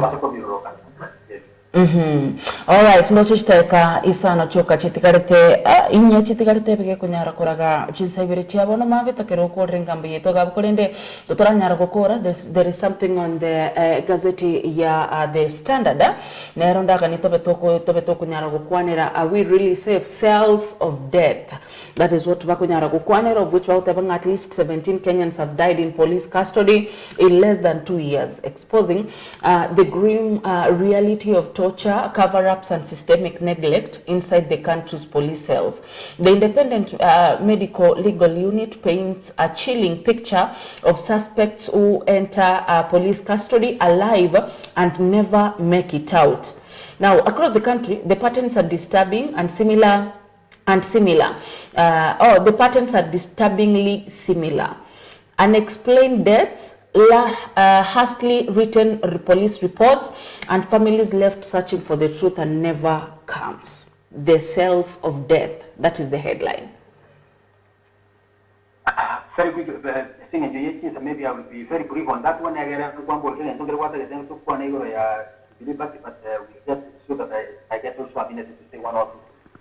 All right, no chiteka isano choka chitikarete inya chitikarete bege kunyara koraga chinsabire chiabo no mabe takero ko rengambe yeto gab kolende dotora nyara kokora. There is something on the gazette ya the Standard na ronda kanito betoko nyara kokwanera are we really safe? Cells of death, that is what bakunyara kokwanera, of which at least 17 Kenyans have died in police custody in less than 2 years, exposing the grim reality of torture, cover-ups and systemic neglect inside the country's police cells. The Independent Medical Legal Unit paints a chilling picture of suspects who enter police custody alive and never make it out. Now, across the country, the patterns are disturbing and similar. The patterns are disturbingly similar. Unexplained deaths, hastily written police reports, and families left searching for the truth and never comes. The cells of death. That is the headline. Very good thing in the 80s, maybe I will be very brief on that one. I get one more thing, and don't get what I get to one but we just so that I get also a minute to say one or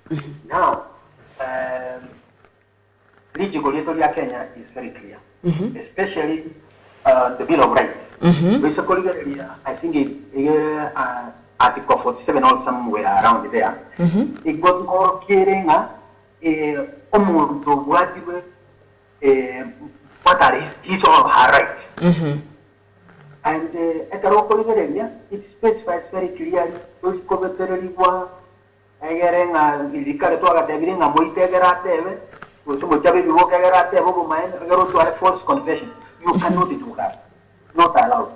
two. Now, regulatory Kenya is very clear, especially the Bill of Rights. Basically, I think a Article 47 or somewhere around there. It got more caring what are his or her rights. And at the local area, it specifies very clearly those covered Ayering and Ilicaratoga Devin and Moitegarate, which Mojabi Wokagarate, Oboman, to a false confession. You cannot do that. Not allowed.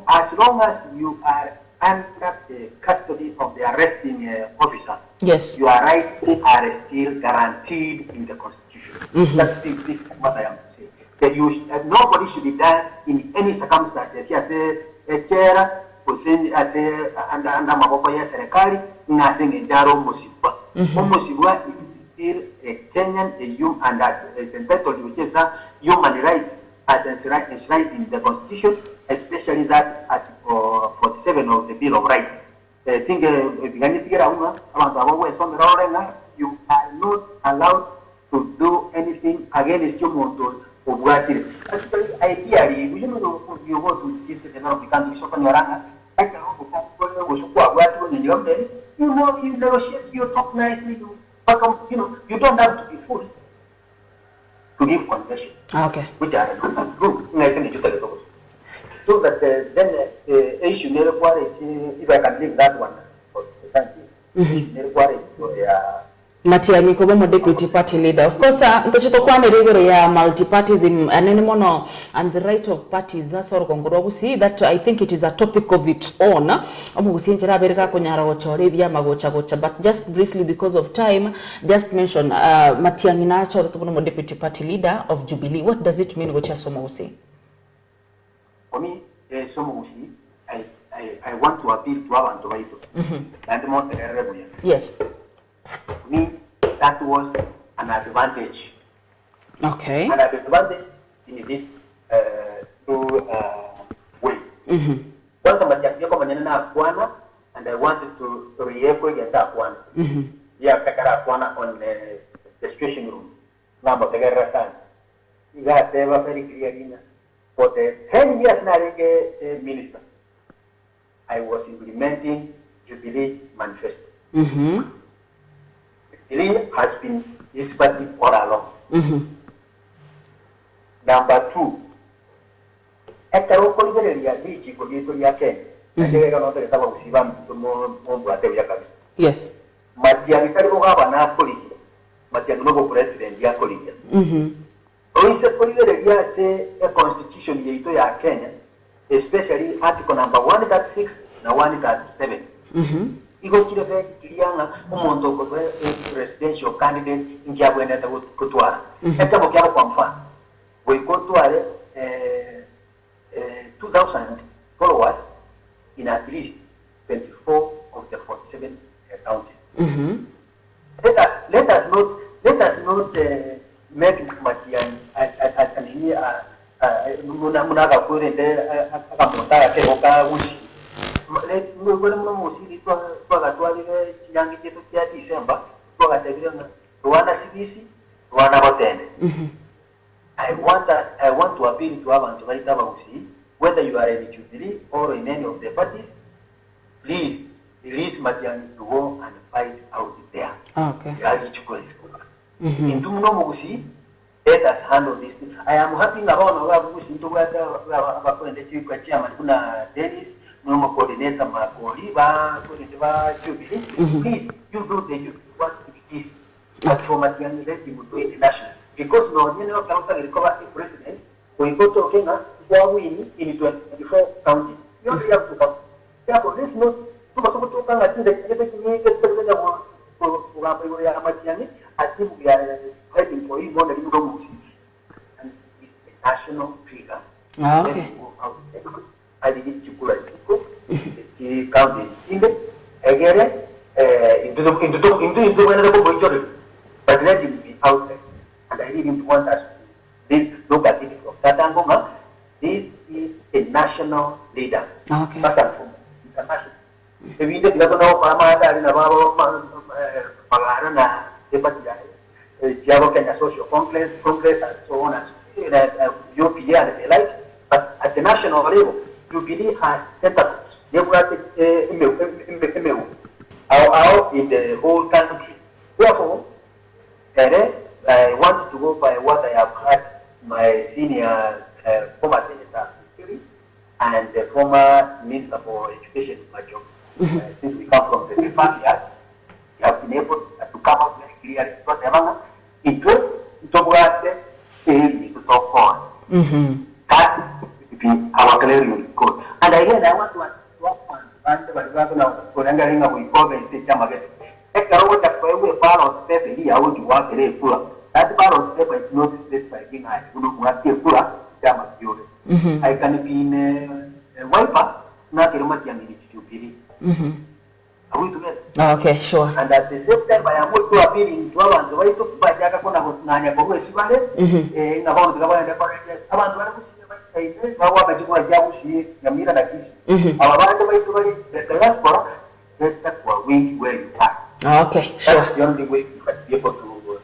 As long as you are under the custody of the arresting officer, yes, your rights are still guaranteed in the Constitution. That's this what I am saying. That you nobody should be done in any circumstances. Yes, a chair was in as a under Maboya Serekari, nothing in Jaro Musibwa. Musibwa is still a Kenyan, a human, and is entitled which is a human right as enshrined in the Constitution, especially that Article 47 of the Bill of Rights. I think you are not allowed to do anything against your motor or what is. Actually, ideally, you know, you go to this country, so I can you negotiate, you talk nicely, you don't have to be forced to give concession. Okay. Which are not true. So that then the issue never required, if I can leave that one, thank you. Matiang'i Kobomo Deputy Party Leader. Of course, Ntochitokwane Rigore ya multipartyism and the right of parties. That's all Kongoro. See that I think it is a topic of its own. But just briefly because of time, just mention Matiang'i Nacho Kobomo Deputy Party Leader of Jubilee. What does it mean? What you For me, I want to appeal to our and yes. To me, that was an advantage. Okay. An advantage in this way. Once and I wanted to re-equate that one. Yeah, Kakara on the situation room. Number the you got they were very clear for the 10 years now minister. I was implementing Jubilee manifesto. Jubilee has been this party all along. Number two, at the local area, which could be to Yaken, and they are not the Sivam to more Yakas. Yes. Matian Karabana Policia, Matian Novo President, Yakolia. Also, Policia say a constitution in Kenya, especially Article number 136 and 137. You go to the presidential candidate in Jabuena Kutuara. We go to 2,000 followers in at least 24 of the 47 counties. Let us not make Matian and here Munaga Puri let me go see the young December, Rwanda CBC, Rwanda. I want to appeal to Avan whether you are in Jubilee or in any of the parties, please release Matian to go and fight out there. Okay. In Tumunomusi, let us handle this. I am happy about Dennis. No coordinator, Jubilee. Please, you do the you want to be but for Matian, let him do it national. Because no, you know, Council recover president, we go to Kenya, who win in 24 counties. You only have to come. Therefore, this not to come at the president of Matiani, I think we are fighting for him more than you don't see. And it's a national figure. Okay. I did to put the county in the again into another majority, but let him be out there. And I didn't want us to look at it from Tatangoma. This is a national leader. Okay. First and foremost, international. If we didn't know Pamada in Pagarana, Java Kenya Social Congress, and so on, and UPA and the like, but at the national level, Jubilee has tentacles you got out in the whole country. Therefore, I want to go by what I have had my senior former senator and the former minister for education, my job. Since we come from the same family, we have been able to come up very clearly. But it was to talk on. That is our clearly code. And again, I want to work on the we call and say, a part of step here, I want to work very full. That part of step is not this by being I do not work here full. I can be in a wiper, not a much young in Are we together? Okay, sure. And at the same time, I am also appealing to our way to buy Jakapona with Nanya Bogus in about the government. About the last part, that's what we where you are. Okay, That's sure. the only way you can be able to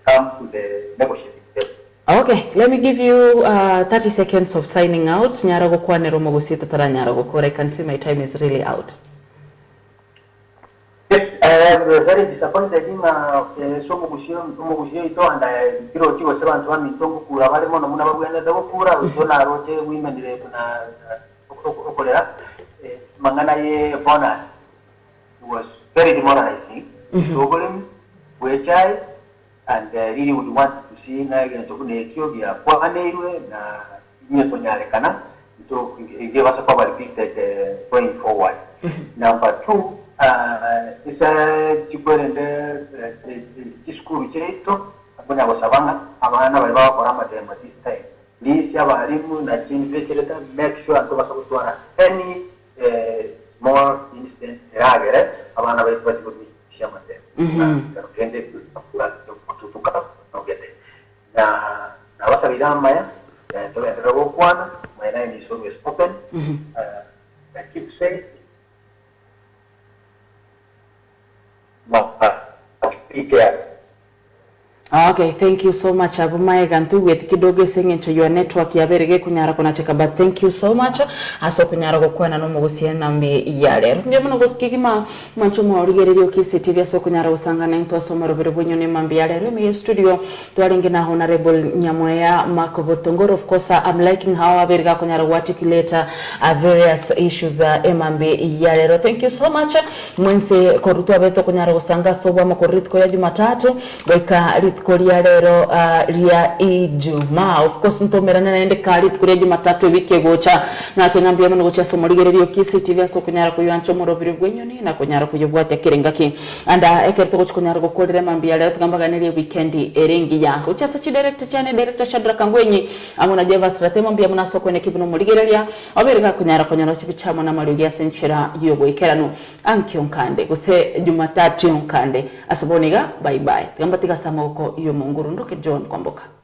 come to the negotiating table. Okay, let me give you 30 seconds of signing out. Nyarago kwa neromo gusita tara nyarago kore. I can see my time is really out. Yes, I am very disappointed in Somogushio and I feel he was around to one in Tongo Kura, Valimon, Munawanda, Kura, with Dona Roche, women in Okolera, Manganaye Bona was very demoralizing. So, we tried and really would want to see Nagan to Ethiopia, Quahanere, Nyarekana, to give us a power repeat going forward. Number two, it's a cheaper and the school chato when I was Havana, Parama this time. Please have a rimu, make sure to any more instant ragere, Havana was possible with Shamate. Now, I was a Vidamaya, my name is always open. I keep saying. Okay, thank you so much. Agumai gantu weti kidogo sengencho your network ya berege kunyara kona cheka, but thank you so much. Aso kunyara kwa na nomo gusiana mbi yale. Ndio mno gusikigima manchumo origererio kisi TV aso kunyara usanga na into aso marobere bonyo ne mambi yale. Remi studio twalingi na honorable Nyamweya Marco Botongore. Of course, I'm liking how aberega kunyara articulate various issues emambi yale. Thank you so much. Mwense korutua beto kunyara usanga so wa makoritko ya Jumatatu weka koria lero ria Ijumaa. Of course ntomerana naende kali kuria Jumatatu wiki gocha na kengambia mano gocha somo ligererio kisi TV aso kunyara kuyancho morobiri bwenyoni na kunyara kuyobwata kirengaki anda ekerto gocha kunyara gokolera mambia lero tugambaganire weekend erengi yanko cyasa chi director Shadra Kangwenyi amuna jeva stratema mbia muna soko ne kibuno muligereria aberega kunyara chibichamo na malugi ya senchera yobwekerano ankyonkande guse Jumatatu yonkande asaboniga bye bye tugambatika samoko iyo munguru ndoke John Kwamboka.